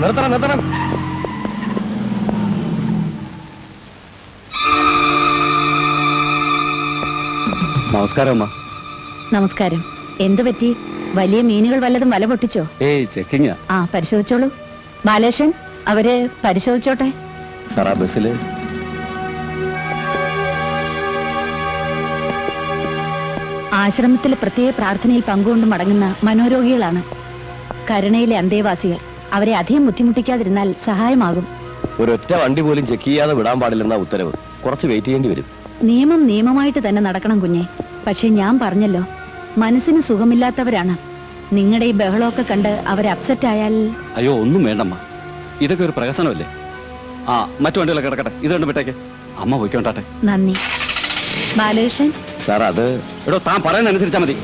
നിർത്തണം നിർത്തണം. നമസ്കാരം അമ്മ. നമസ്കാരം. എന്തു പറ്റി? വലിയ മീനുകൾ വല്ലതും വല പൊട്ടിച്ചോ? ഏയ് ചെക്കിങ്ങ. പരിശോധിച്ചോളൂ. ബാലേഷൻ, അവര് പരിശോധിച്ചോട്ടെ. സാറാ ബസ്സില് ആശ്രമത്തിൽ പ്രത്യേക പ്രാർത്ഥനയിൽ പങ്കുകൊണ്ട് മടങ്ങുന്ന മനോരോഗികളാണ്. കരുണയിലെ അന്തേവാസികൾ. അവരെ അധികം ബുദ്ധിമുട്ടിക്കാതിരുന്നാൽ സഹായമാകും. ഒരൊറ്റ വണ്ടി പോലും ചെക്ക് ചെയ്യാതെ വിടാൻ പാടില്ലെന്ന ഉത്തരവ്. കുറച്ച് വെയിറ്റ് ചെയ്യേണ്ടി വരും. നിയമം നിയമമായിട്ട് തന്നെ നടക്കണം കുഞ്ഞെ. പക്ഷെ ഞാൻ പറഞ്ഞല്ലോ, മനസ്സിന് സുഖമില്ലാത്തവരാണ്. നിങ്ങളുടെ ഈ ബഹളമൊക്കെ കണ്ട് അവർ അപ്സെറ്റ് ആയാൽ... അയ്യോ, ഒന്നും വേണ്ടമ്മ. ഇതൊക്കെ ഒരു പ്രഹസനമല്ലേ. മറ്റു വണ്ടികളൊക്കെ കിടക്കട്ടെ. ഇത് കണ്ട് വിട്ടേക്ക്. അമ്മ പോയിക്കോട്ടെ. നന്ദി. ബാലകൃഷ്ണൻ സാർ, അത് താൻ പറയുന്നതനുസരിച്ചാ മതി.